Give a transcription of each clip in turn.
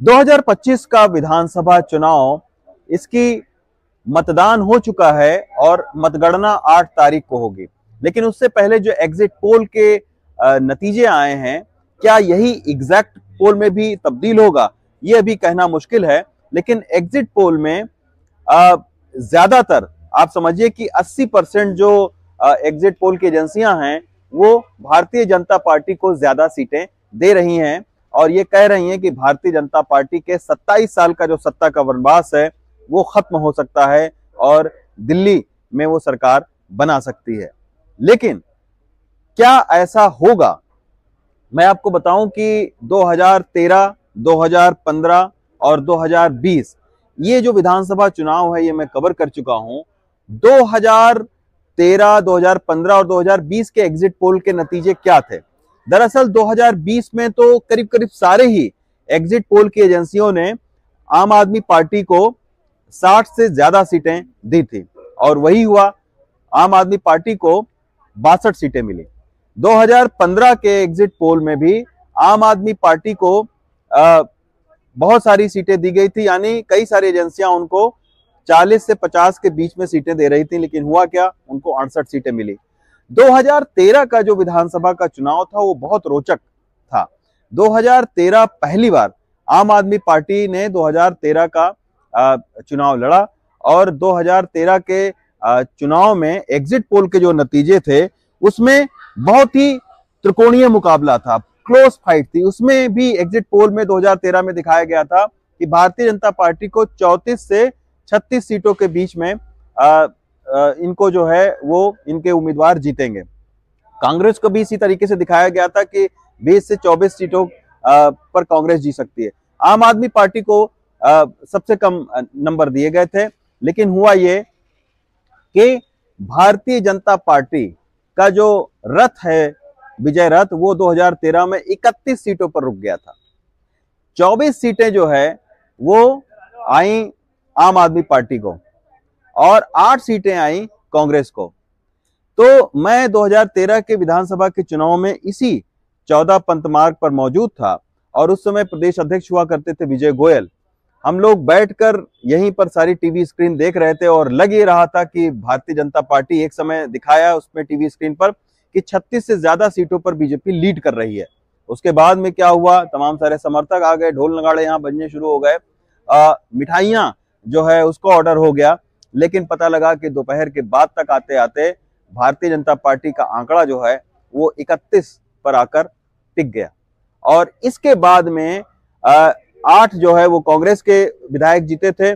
2025 का विधानसभा चुनाव, इसकी मतदान हो चुका है और मतगणना 8 तारीख को होगी। लेकिन उससे पहले जो एग्जिट पोल के नतीजे आए हैं, क्या यही एग्जैक्ट पोल में भी तब्दील होगा, ये अभी कहना मुश्किल है। लेकिन एग्जिट पोल में ज्यादातर आप समझिए कि 80% जो एग्जिट पोल की एजेंसियां हैं वो भारतीय जनता पार्टी को ज्यादा सीटें दे रही हैं और ये कह रही हैं कि भारतीय जनता पार्टी के 27 साल का जो सत्ता का वनवास है वो खत्म हो सकता है और दिल्ली में वो सरकार बना सकती है। लेकिन क्या ऐसा होगा? मैं आपको बताऊं कि 2013, 2015 और 2020 ये जो विधानसभा चुनाव है ये मैं कवर कर चुका हूं। 2013, 2015 और 2020 के एग्जिट पोल के नतीजे क्या थे? दरअसल 2020 में तो करीब करीब सारे ही एग्जिट पोल की एजेंसियों ने आम आदमी पार्टी को 60 से ज्यादा सीटें दी थी और वही हुआ, आम आदमी पार्टी को 62 सीटें मिली। 2015 के एग्जिट पोल में भी आम आदमी पार्टी को बहुत सारी सीटें दी गई थी, यानी कई सारी एजेंसियां उनको 40 से 50 के बीच में सीटें दे रही थी, लेकिन हुआ क्या, उनको 68 सीटें मिली। 2013 का जो विधानसभा का चुनाव था वो बहुत रोचक था। 2013 पहली बार आम आदमी पार्टी ने 2013 का चुनाव लड़ा और 2013 के चुनाव में एग्जिट पोल के जो नतीजे थे उसमें बहुत ही त्रिकोणीय मुकाबला था, क्लोज फाइट थी। उसमें भी एग्जिट पोल में 2013 में दिखाया गया था कि भारतीय जनता पार्टी को 34 से 36 सीटों के बीच में इनको जो है वो इनके उम्मीदवार जीतेंगे। कांग्रेस को भी इसी तरीके से दिखाया गया था कि 20 से 24 सीटों पर कांग्रेस जीत सकती है। आम आदमी पार्टी को सबसे कम नंबर दिए गए थे, लेकिन हुआ ये कि भारतीय जनता पार्टी का जो रथ है, विजय रथ, वो 2013 में 31 सीटों पर रुक गया था। 24 सीटें जो है वो आई आम आदमी पार्टी को और 8 सीटें आई कांग्रेस को। तो मैं 2013 के विधानसभा के चुनाव में इसी 14 पंथ मार्ग पर मौजूद था और उस समय प्रदेश अध्यक्ष हुआ करते थे विजय गोयल। हम लोग बैठकर यहीं पर सारी टीवी स्क्रीन देख रहे थे और लग ये रहा था कि भारतीय जनता पार्टी, एक समय दिखाया उसमें टीवी स्क्रीन पर कि 36 से ज्यादा सीटों पर बीजेपी लीड कर रही है। उसके बाद में क्या हुआ, तमाम सारे समर्थक आ गए, ढोल नगाड़े यहाँ बजने शुरू हो गए, मिठाइयाँ जो है उसको ऑर्डर हो गया। लेकिन पता लगा कि दोपहर के बाद तक आते आते भारतीय जनता पार्टी का आंकड़ा जो है वो 31 पर आकर टिक गया और इसके बाद में 8 जो है वो कांग्रेस के विधायक जीते थे।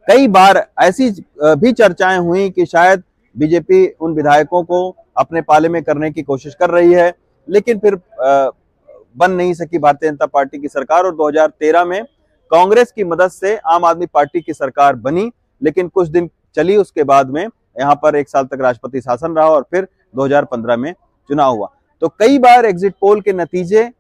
कई बार ऐसी भी चर्चाएं हुई कि शायद बीजेपी उन विधायकों को अपने पाले में करने की कोशिश कर रही है, लेकिन फिर बन नहीं सकी भारतीय जनता पार्टी की सरकार और 2013 में कांग्रेस की मदद से आम आदमी पार्टी की सरकार बनी, लेकिन कुछ दिन चली। उसके बाद में यहाँ पर 1 साल तक राष्ट्रपति शासन रहा और फिर 2015 में चुनाव हुआ। तो कई बार एग्जिट पोल के नतीजे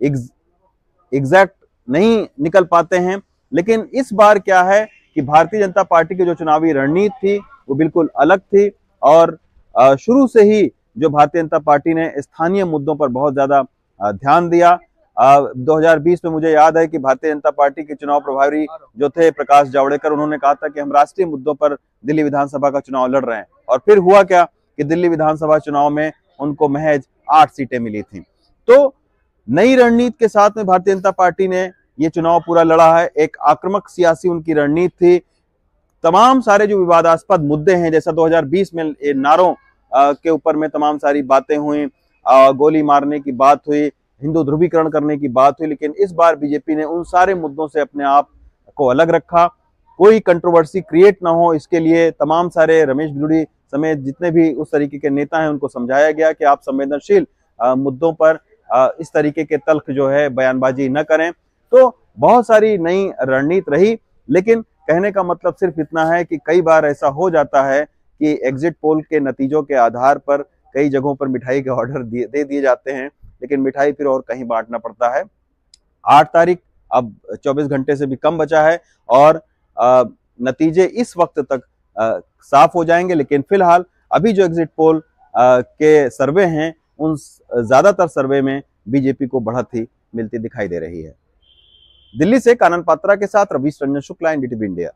एग्जैक्ट नहीं निकल पाते हैं, लेकिन इस बार क्या है कि भारतीय जनता पार्टी की जो चुनावी रणनीति थी वो बिल्कुल अलग थी और शुरू से ही जो भारतीय जनता पार्टी ने स्थानीय मुद्दों पर बहुत ज्यादा ध्यान दिया। 2020 में मुझे याद है कि भारतीय जनता पार्टी के चुनाव प्रभारी जो थे प्रकाश जावड़ेकर, उन्होंने कहा था कि हम राष्ट्रीय मुद्दों पर दिल्ली विधानसभा का चुनाव लड़ रहे हैं और फिर हुआ क्या कि दिल्ली विधानसभा चुनाव में उनको महज 8 सीटें मिली थी। तो नई रणनीति के साथ में भारतीय जनता पार्टी ने ये चुनाव पूरा लड़ा है। एक आक्रामक सियासी उनकी रणनीति थी। तमाम सारे जो विवादास्पद मुद्दे हैं, जैसा 2020 में नारों के ऊपर में तमाम सारी बातें हुई, गोली मारने की बात हुई, हिंदू ध्रुवीकरण करने की बात हुई, लेकिन इस बार बीजेपी ने उन सारे मुद्दों से अपने आप को अलग रखा। कोई कंट्रोवर्सी क्रिएट ना हो, इसके लिए तमाम सारे रमेश बिधूड़ी समेत जितने भी उस तरीके के नेता हैं उनको समझाया गया कि आप संवेदनशील मुद्दों पर इस तरीके के तल्ख जो है बयानबाजी न करें। तो बहुत सारी नई रणनीति रही, लेकिन कहने का मतलब सिर्फ इतना है कि कई बार ऐसा हो जाता है कि एग्जिट पोल के नतीजों के आधार पर कई जगहों पर मिठाई के ऑर्डर दे दिए जाते हैं, लेकिन मिठाई फिर और कहीं बांटना पड़ता है। 8 तारीख अब 24 घंटे से भी कम बचा है और नतीजे इस वक्त तक साफ हो जाएंगे, लेकिन फिलहाल अभी जो एग्जिट पोल के सर्वे हैं उन ज्यादातर सर्वे में बीजेपी को बढ़त ही मिलती दिखाई दे रही है। दिल्ली से कानन पात्रा के साथ रवीश रंजन शुक्ला, एनडीटीवी इंडिया।